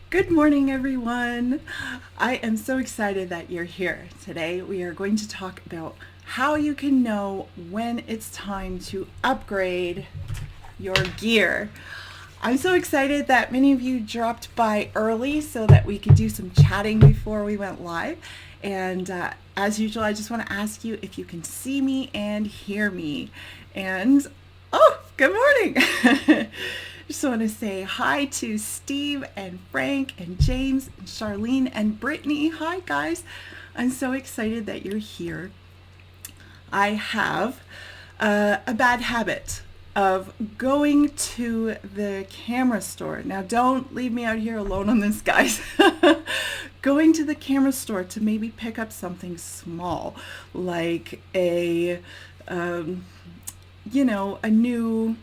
Good morning, everyone. I am so excited that you're here. Today, we are going to talk about how you can know when it's time to upgrade your gear. I'm so excited that many of you dropped by early so that we could do some chatting before we went live. And as usual, I just want to ask you if you can see me and hear me. And oh, good morning. Just want to say hi to Steve and Frank and James and Charlene and Brittany. Hi, guys. I'm so excited that you're here. I have a bad habit of going to the camera store. Now, don't leave me out here alone on this, guys. Going to the camera store to maybe pick up something small, like a new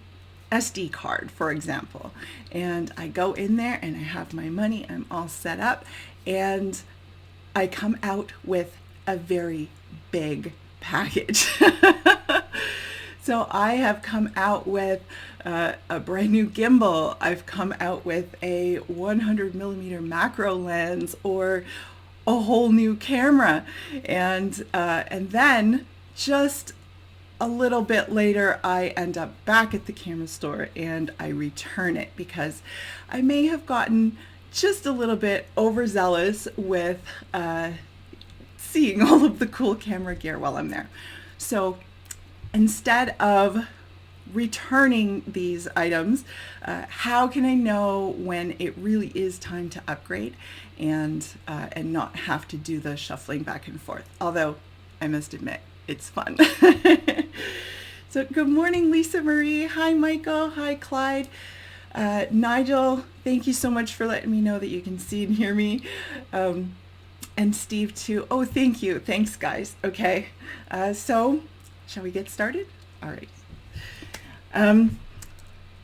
SD card, for example. And I go in there and I have my money, I'm all set up, and I come out with a very big package. So I have come out with a brand new gimbal. I've come out with a 100 millimeter macro lens or a whole new camera. And then just a little bit later, I end up back at the camera store and I return it because I may have gotten just a little bit overzealous with seeing all of the cool camera gear while I'm there. So instead of returning these items, how can I know when it really is time to upgrade and not have to do the shuffling back and forth? Although I must admit, it's fun. So good morning, Lisa Marie. Hi, Michael. Hi, Clyde. Nigel, thank you so much for letting me know that you can see and hear me. And Steve too. Oh, thank you. Thanks, guys. Okay. So shall we get started? All right.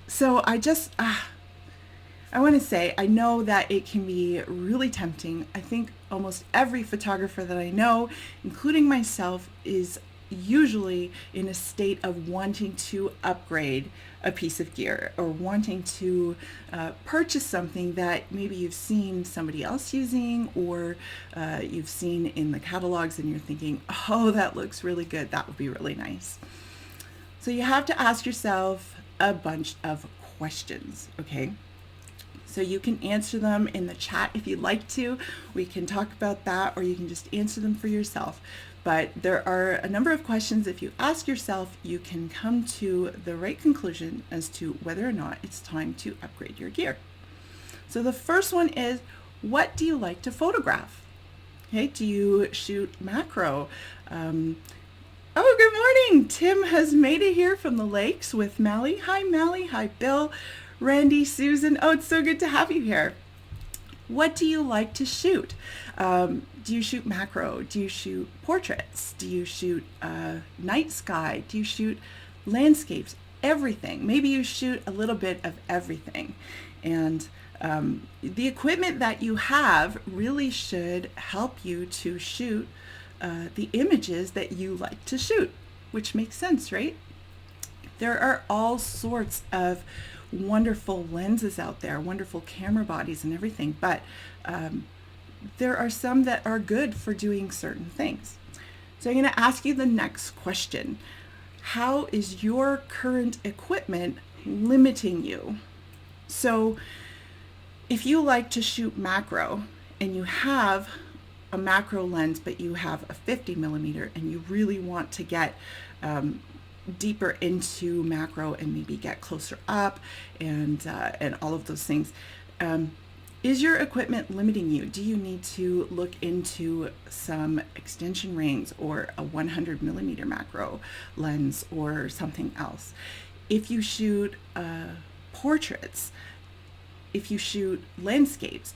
So I want to say, I know that it can be really tempting. I think almost every photographer that I know, including myself, is usually in a state of wanting to upgrade a piece of gear or wanting to purchase something that maybe you've seen somebody else using or you've seen in the catalogs and you're thinking, oh, that looks really good. That would be really nice. So you have to ask yourself a bunch of questions, okay? So you can answer them in the chat if you'd like to. We can talk about that, or you can just answer them for yourself. But there are a number of questions. If you ask yourself, you can come to the right conclusion as to whether or not it's time to upgrade your gear. So the first one is, what do you like to photograph? Okay, do you shoot macro? Oh, good morning. Tim has made it here from the lakes with Mally. Hi, Mally. Hi, Bill. Randy, Susan, oh, it's so good to have you here. What do you like to shoot? Do you shoot macro? Do you shoot portraits? Do you shoot night sky? Do you shoot landscapes? Everything. Maybe you shoot a little bit of everything. And the equipment that you have really should help you to shoot the images that you like to shoot, which makes sense, right? There are all sorts of wonderful lenses out there, wonderful camera bodies and everything, but there are some that are good for doing certain things. So I'm going to ask you the next question. How is your current equipment limiting you? So if you like to shoot macro and you have a macro lens, but you have a 50 millimeter and you really want to get deeper into macro and maybe get closer up and all of those things. Is your equipment limiting you? Do you need to look into some extension rings or a 100 millimeter macro lens or something else? If you shoot portraits, if you shoot landscapes,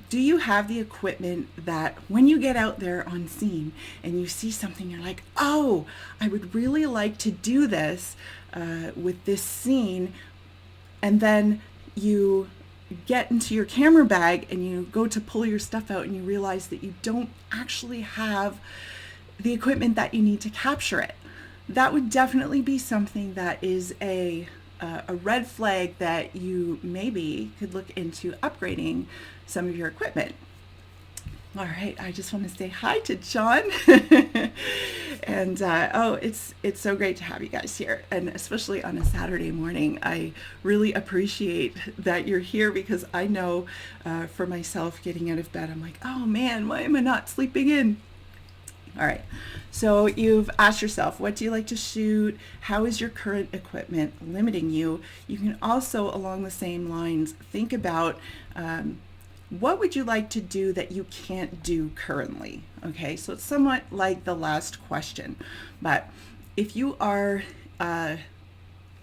do you have the equipment that when you get out there on scene and you see something, you're like, oh, I would really like to do this with this scene, and then you get into your camera bag and you go to pull your stuff out and you realize that you don't actually have the equipment that you need to capture it? That would definitely be something that is a a red flag that you maybe could look into upgrading some of your equipment. All right, I just want to say hi to John. And oh, it's so great to have you guys here, and especially on a Saturday morning. I really appreciate that you're here, because I know for myself, getting out of bed, I'm like, oh man, why am I not sleeping in? All right, so you've asked yourself, what do you like to shoot? How is your current equipment limiting you? You can also, along the same lines, think about what would you like to do that you can't do currently? Okay, so it's somewhat like the last question, but if you are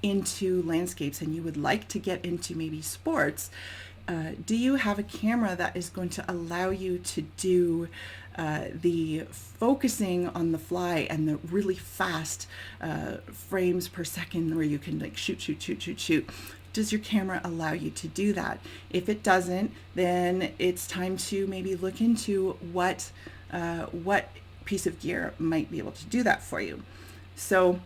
into landscapes and you would like to get into maybe sports, do you have a camera that is going to allow you to do the focusing on the fly and the really fast frames per second, where you can like shoot? Does your camera allow you to do that? If it doesn't, then it's time to maybe look into what piece of gear might be able to do that for you. So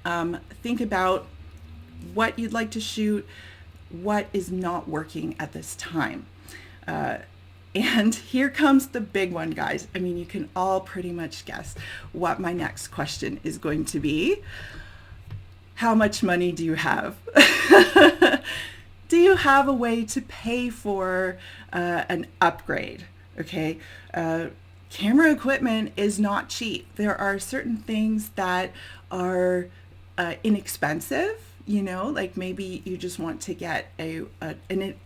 think about what you'd like to shoot, what is not working at this time. And here comes the big one, guys. I mean, you can all pretty much guess what my next question is going to be. How much money do you have? Do you have a way to pay for an upgrade? Okay, camera equipment is not cheap. There are certain things that are inexpensive. You know, like maybe you just want to get an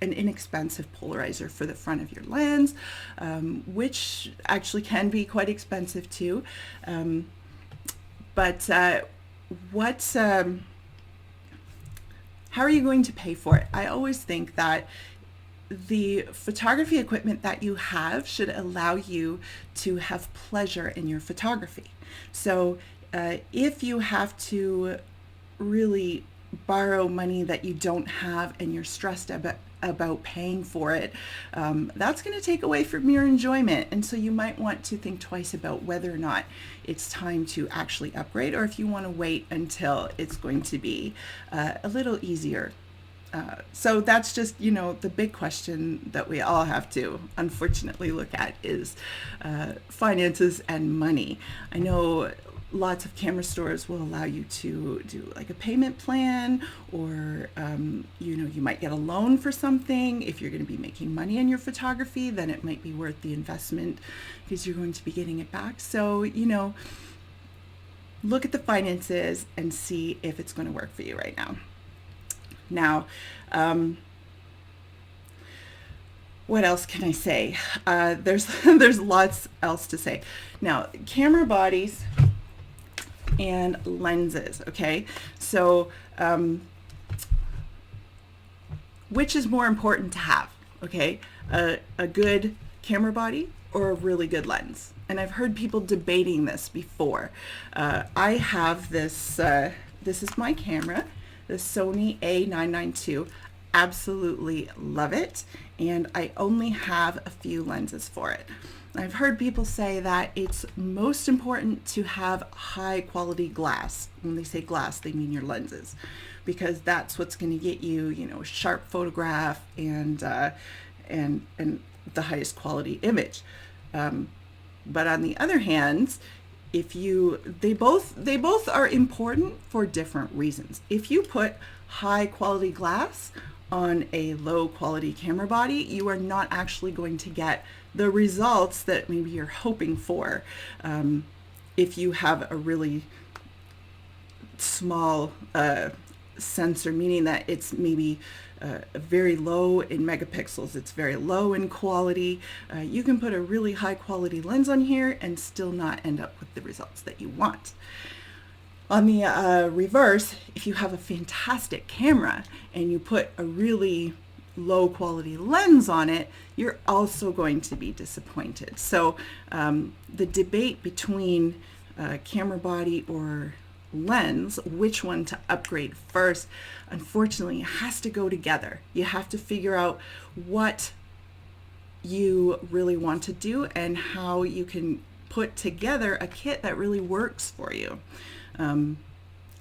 inexpensive polarizer for the front of your lens, which actually can be quite expensive too. But how are you going to pay for it? I always think that the photography equipment that you have should allow you to have pleasure in your photography. So if you have to really borrow money that you don't have and you're stressed about paying for it, that's going to take away from your enjoyment. And so you might want to think twice about whether or not it's time to actually upgrade, or if you want to wait until it's going to be a little easier. So that's just, you know, the big question that we all have to unfortunately look at is finances and money. I know lots of camera stores will allow you to do like a payment plan, or you know, you might get a loan for something. If you're going to be making money in your photography, then it might be worth the investment because you're going to be getting it back. So, you know, look at the finances and see if it's going to work for you right now. Now, what else can I say? There's lots else to say. Now, camera bodies and lenses, okay? So which is more important to have, okay? A good camera body or a really good lens? And I've heard people debating this before. I have this, this is my camera, the Sony A992. Absolutely love it. And I only have a few lenses for it. I've heard people say that it's most important to have high quality glass. When they say glass, they mean your lenses, because that's what's going to get you, you know, a sharp photograph and the highest quality image. But on the other hand, they both are important for different reasons. If you put high quality glass on a low quality camera body, you are not actually going to get the results that maybe you're hoping for. If you have a really small sensor, meaning that it's maybe very low in megapixels, it's very low in quality, you can put a really high quality lens on here and still not end up with the results that you want. On the reverse, if you have a fantastic camera and you put a really low quality lens on it, you're also going to be disappointed. So the debate between camera body or lens, which one to upgrade first, unfortunately has to go together. You have to figure out what you really want to do and how you can put together a kit that really works for you.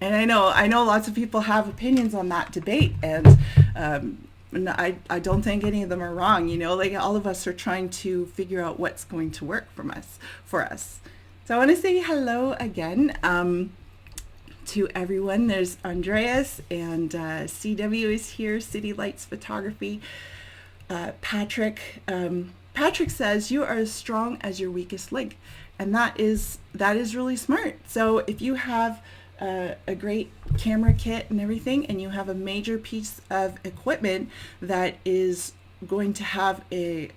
And I know lots of people have opinions on that debate, and I don't think any of them are wrong. You know, like all of us are trying to figure out what's going to work for us. So I want to say hello again to everyone. There's Andreas, and CW is here, City Lights Photography. Patrick says you are as strong as your weakest link, and that is really smart. So if you have a great camera kit and everything, and you have a major piece of equipment that is going to have a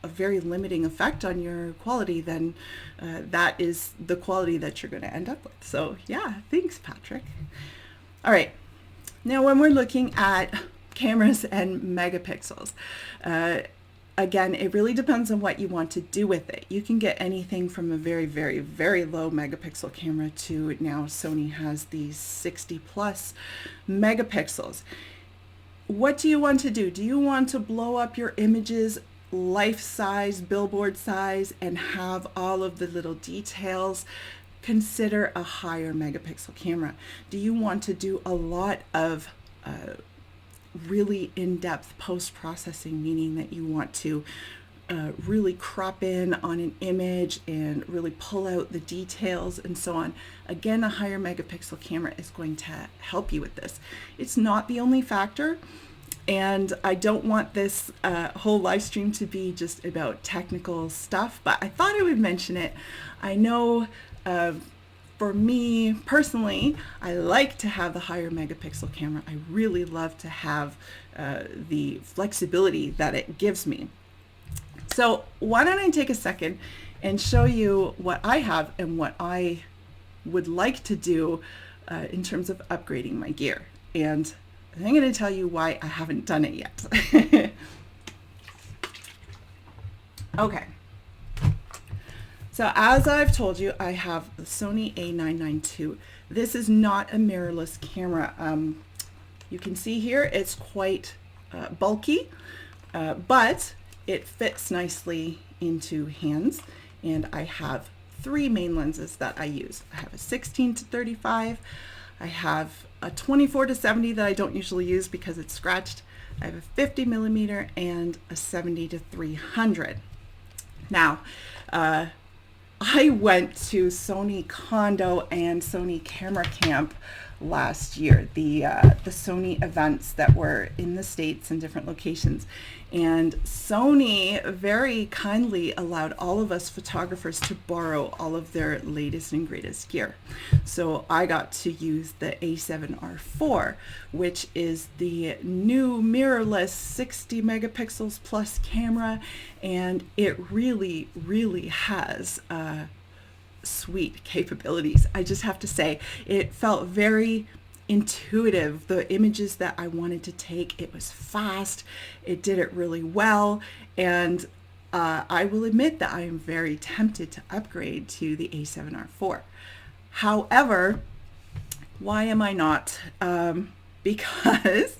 very limiting effect on your quality, then that is the quality that you're going to end up with. So yeah, thanks, Patrick. All right, now when we're looking at cameras and megapixels, again, it really depends on what you want to do with it. You can get anything from a very, very, very low megapixel camera to now Sony has these 60 plus megapixels. What do you want to do? Do you want to blow up your images life size, billboard size, and have all of the little details? Consider a higher megapixel camera. Do you want to do a lot of really in-depth post-processing, meaning that you want to really crop in on an image and really pull out the details and so on? Again, a higher megapixel camera is going to help you with this. It's not the only factor, and I don't want this whole live stream to be just about technical stuff, but I thought I would mention it. I know for me personally, I like to have the higher megapixel camera. I really love to have the flexibility that it gives me. So why don't I take a second and show you what I have and what I would like to do in terms of upgrading my gear. And I'm going to tell you why I haven't done it yet. Okay. So as I've told you, I have the Sony A992. This is not a mirrorless camera. You can see here it's quite bulky, but it fits nicely into hands. And I have three main lenses that I use. I have a 16-35. I have a 24-70 that I don't usually use because it's scratched. I have a 50mm and a 70-300. Now, I went to Sony Condo and Sony Camera Camp last year, the Sony events that were in the States and different locations. And Sony very kindly allowed all of us photographers to borrow all of their latest and greatest gear. So I got to use the A7R4, which is the new mirrorless 60 megapixels plus camera, and it really, really has sweet capabilities. I just have to say, it felt very intuitive. The images that I wanted to take, it was fast, it did it really well, and I will admit that I am very tempted to upgrade to the A7R4. However, why am I not? Because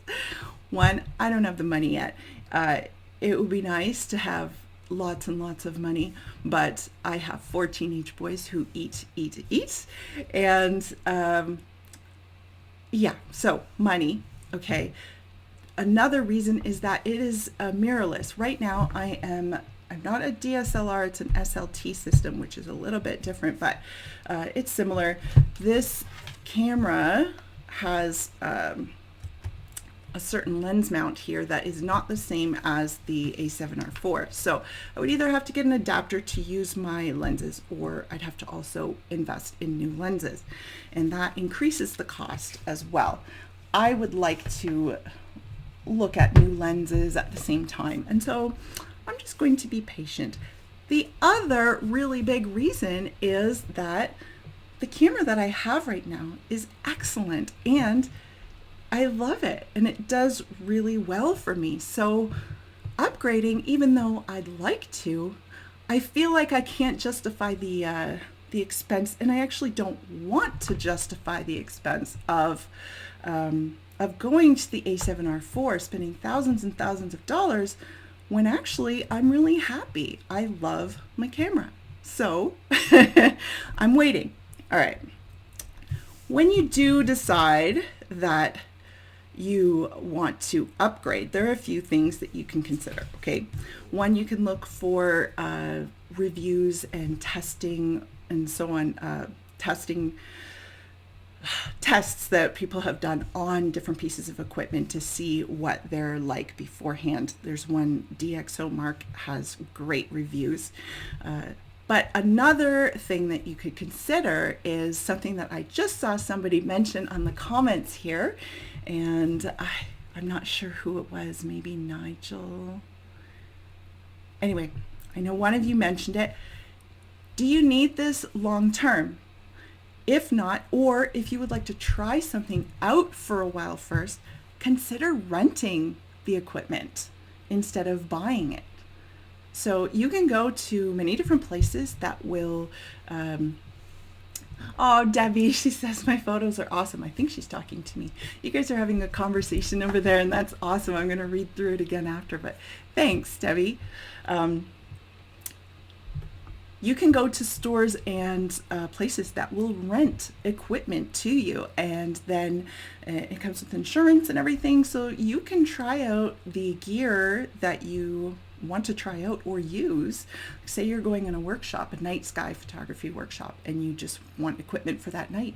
one, I don't have the money yet. It would be nice to have lots and lots of money, but I have 4 teenage boys who eat, and yeah, so money, okay. Another reason is that it is mirrorless. Right now I'm not a DSLR, it's an SLT system, which is a little bit different, but it's similar. This camera has a certain lens mount here that is not the same as the A7R4. So I would either have to get an adapter to use my lenses, or I'd have to also invest in new lenses. And that increases the cost as well. I would like to look at new lenses at the same time. And so I'm just going to be patient. The other really big reason is that the camera that I have right now is excellent, and I love it, and it does really well for me. So upgrading, even though I'd like to, I feel like I can't justify the expense, and I actually don't want to justify the expense of going to the A7R4, spending thousands and thousands of dollars, when actually I'm really happy. I love my camera. So I'm waiting. All right. When you do decide that you want to upgrade, there are a few things that you can consider, okay? One, you can look for reviews and testing and so on, tests that people have done on different pieces of equipment to see what they're like beforehand. There's one, DxO Mark has great reviews. But another thing that you could consider is something that I just saw somebody mention on the comments here, and I'm not sure who it was, maybe Nigel. Anyway, I know one of you mentioned it. Do you need this long term? If not, or if you would like to try something out for a while first, consider renting the equipment instead of buying it. So you can go to many different places that will, oh, Debbie, she says my photos are awesome. I think she's talking to me. You guys are having a conversation over there, and that's awesome. I'm going to read through it again after, but thanks, Debbie. You can go to stores and places that will rent equipment to you, and then it comes with insurance and everything, so you can try out the gear that you want to try out or use. Say you're going in a workshop, a night sky photography workshop, and you just want equipment for that night.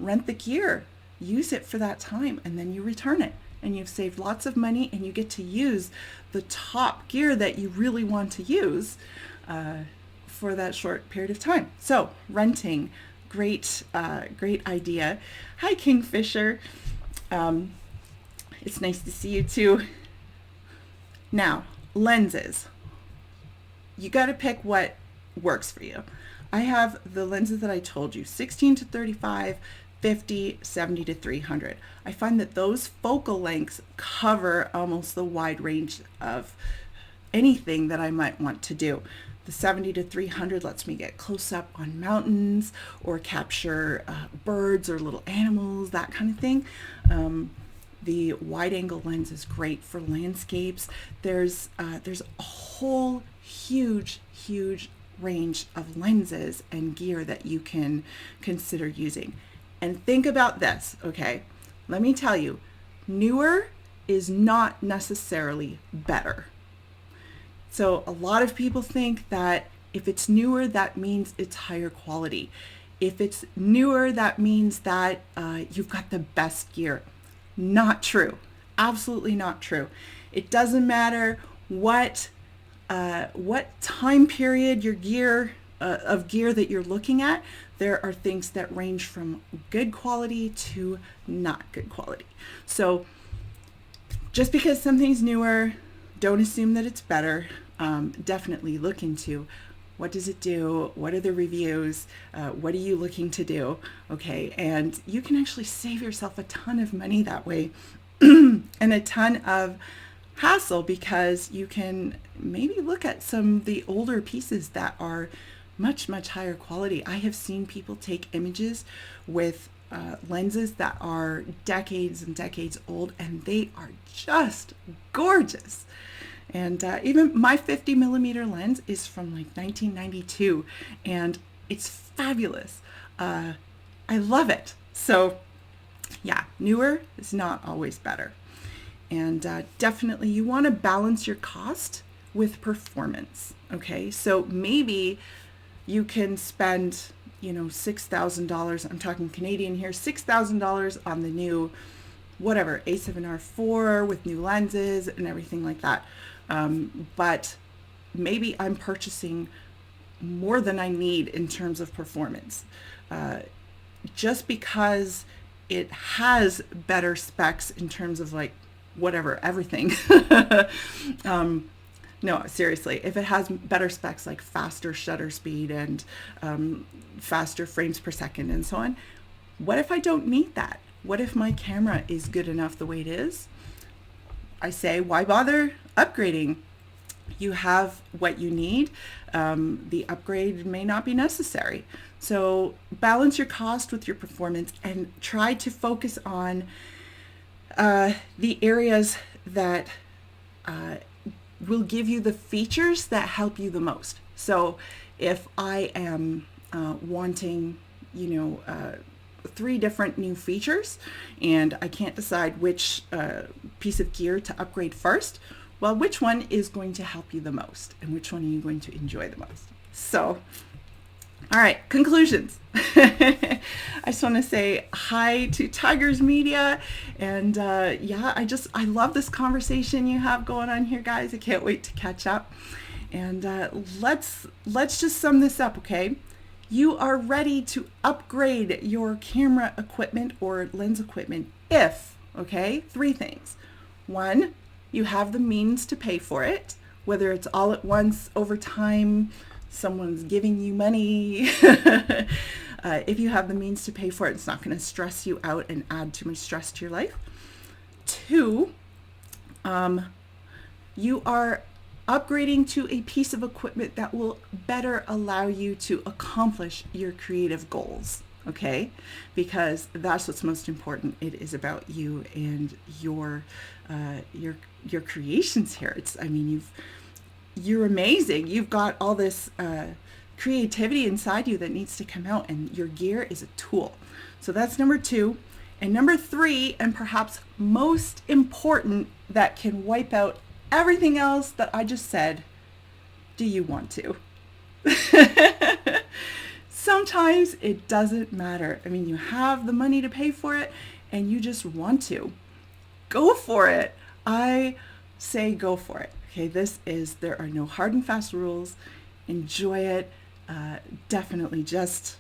Rent the gear, use it for that time, and then you return it. And you've saved lots of money, and you get to use the top gear that you really want to use for that short period of time. So renting, great idea. Hi, Kingfisher. It's nice to see you too. Now, lenses. You got to pick what works for you. I have the lenses that I told you, 16 to 35, 50, 70 to 300. I find that those focal lengths cover almost the wide range of anything that I might want to do. The 70 to 300 lets me get close up on mountains or capture birds or little animals, that kind of thing. The wide angle lens is great for landscapes. There's a whole huge range of lenses and gear that you can consider using. And think about this, okay? Let me tell you, newer is not necessarily better. So a lot of people think that if it's newer, that means it's higher quality. If it's newer, that means that you've got the best gear. Not true. Absolutely not true. It doesn't matter what time period your gear that you're looking at. There are things that range from good quality to not good quality. So just because something's newer, don't assume that it's better. Definitely look into what does it do? What are the reviews? What are you looking to do? Okay, and you can actually save yourself a ton of money that way and a ton of hassle, because you can maybe look at some of the older pieces that are much higher quality. I have seen people take images with lenses that are decades and decades old, and they are just gorgeous. And even my 50 millimeter lens is from like 1992, and it's fabulous. I love it. So yeah, newer is not always better. And definitely you want to balance your cost with performance. Okay, so maybe you can spend, $6,000, I'm talking Canadian here, $6,000 on the new, whatever, A7R4 with new lenses and everything like that. But maybe I'm purchasing more than I need in terms of performance. Just because it has better specs in terms of like whatever, everything. No, seriously, if it has better specs like faster shutter speed and faster frames per second and so on, what if I don't need that? What if my camera is good enough the way it is? I say, why bother upgrading? You have what you need. The upgrade may not be necessary. So balance your cost with your performance and try to focus on the areas that will give you the features that help you the most. So if I am wanting, three different new features, and I can't decide which piece of gear to upgrade first. Well, which one is going to help you the most, and which one are you going to enjoy the most? So, all right, conclusions. I just want to say hi to Tigers Media, and yeah, I love this conversation you have going on here, guys. I can't wait to catch up. And let's just sum this up, okay? You are ready to upgrade your camera equipment or lens equipment if, okay, three things. One, you have the means to pay for it, whether it's all at once, over time, someone's giving you money. If you have the means to pay for it, it's not going to stress you out and add too much stress to your life. Two, you are upgrading to a piece of equipment that will better allow you to accomplish your creative goals, okay? Because that's what's most important. It is about you and your creations here. You're amazing. You've got all this creativity inside you that needs to come out, and your gear is a tool. So that's number two. And number three, and perhaps most important, that can wipe out everything else that I just said, do you want to? Sometimes it doesn't matter. I mean, you have the money to pay for it and you just want to. Go for it. I say go for it. Okay, there are no hard and fast rules. Enjoy it. Definitely just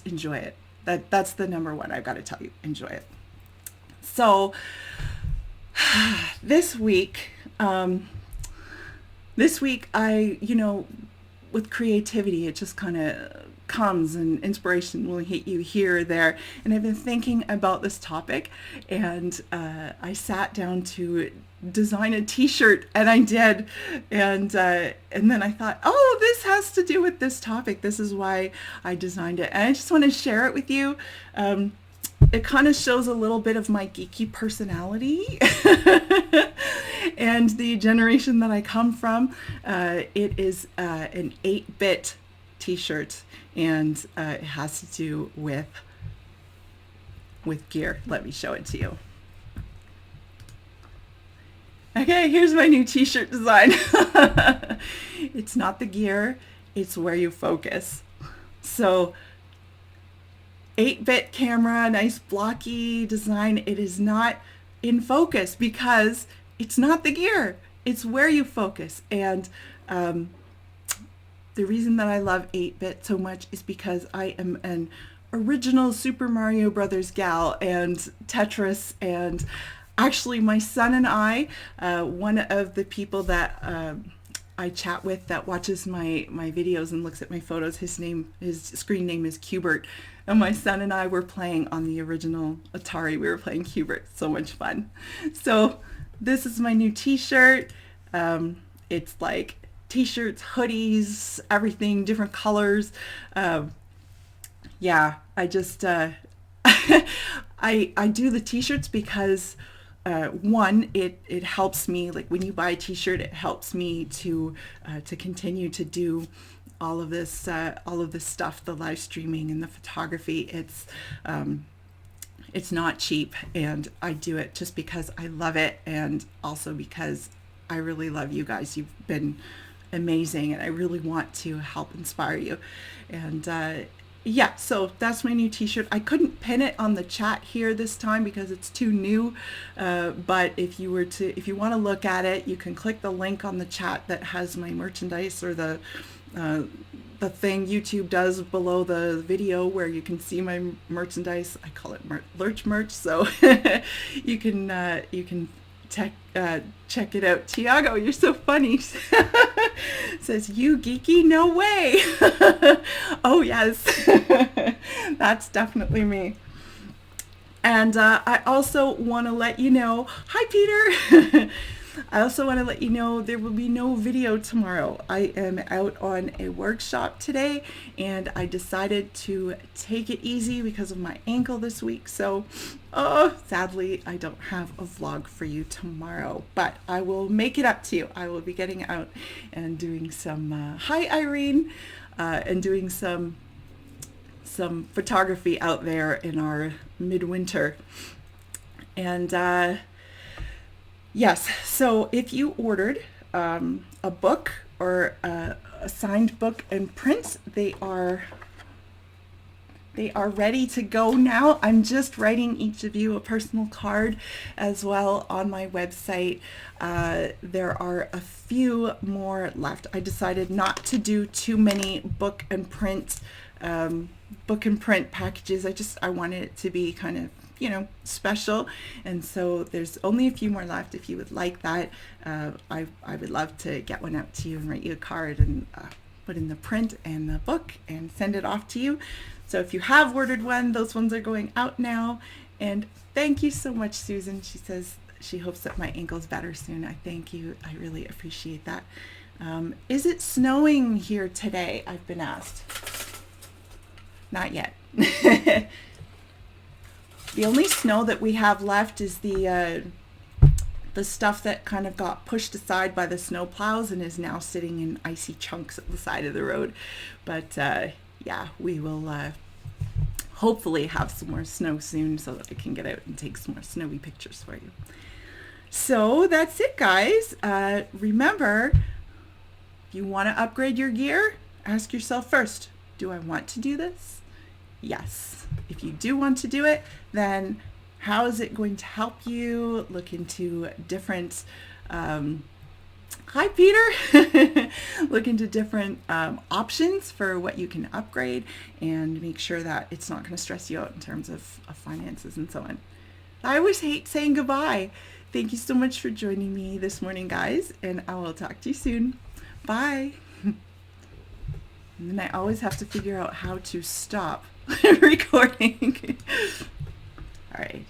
enjoy it. That's the number one. I've got to tell you, enjoy it. So this week with creativity, it just kind of comes, and inspiration will hit you here or there. And I've been thinking about this topic, and I sat down to design a T-shirt, and I did. And then I thought, oh, this has to do with this topic. This is why I designed it. And I just want to share it with you. It kind of shows a little bit of my geeky personality and the generation that I come from. It is an 8-bit T-shirt, and it has to do with gear. Let me show it to you. Okay, here's my new T-shirt design. It's not the gear, it's where you focus. So 8-bit camera, nice blocky design. It is not in focus because it's not the gear. It's where you focus. And the reason that I love 8-bit so much is because I am an original Super Mario Brothers gal, and Tetris, and actually my son and I, one of the people that I chat with that watches my videos and looks at my photos, his screen name is Qbert. And my son and I were playing on the original Atari. We were playing Qbert. So much fun. So this is my new T-shirt. It's like T-shirts, hoodies, everything, different colors. Yeah, I just, I do the T-shirts because one, it helps me, like when you buy a T-shirt, it helps me to continue to do all of this stuff, the live streaming and the photography. It's not cheap, and I do it just because I love it, and also because I really love you guys. You've been amazing, and I really want to help inspire you. And yeah, so that's my new T-shirt. I couldn't pin it on the chat here this time because it's too new, but if you want to look at it, you can click the link on the chat that has my merchandise, or the thing YouTube does below the video where you can see my merchandise. I call it Lerch merch, so you can check it out. Tiago, you're so funny. Says, you geeky? No way. Oh yes, that's definitely me. And I also want to let you know, hi Peter. I also want to let you know there will be no video tomorrow. I am out on a workshop today, and I decided to take it easy because of my ankle this week. So, sadly, I don't have a vlog for you tomorrow, but I will make it up to you. I will be getting out and doing some, hi Irene, and doing some some photography out there in our midwinter. And yes, so if you ordered a book or a signed book and print, they are ready to go now. I'm just writing each of you a personal card as well on my website. There are a few more left. I decided not to do too many book and print packages. I wanted it to be kind of, special. And so there's only a few more left. If you would like that, I would love to get one out to you and write you a card and put in the print and the book and send it off to you. So if you have ordered one, those ones are going out now. And thank you so much, Susan. She says she hopes that my ankle's better soon. I thank you. I really appreciate that. Is it snowing here today? I've been asked. Not yet. The only snow that we have left is the stuff that kind of got pushed aside by the snow plows and is now sitting in icy chunks at the side of the road. But yeah, we will hopefully have some more snow soon so that I can get out and take some more snowy pictures for you. So that's it, guys. Remember, if you want to upgrade your gear, ask yourself first, do I want to do this? Yes. If you do want to do it, then how is it going to help you? Look into different hi Peter. Look into different options for what you can upgrade and make sure that it's not going to stress you out in terms of finances and so on. I always hate saying goodbye. Thank you so much for joining me this morning, guys, and I will talk to you soon. Bye. And then I always have to figure out how to stop recording. All right.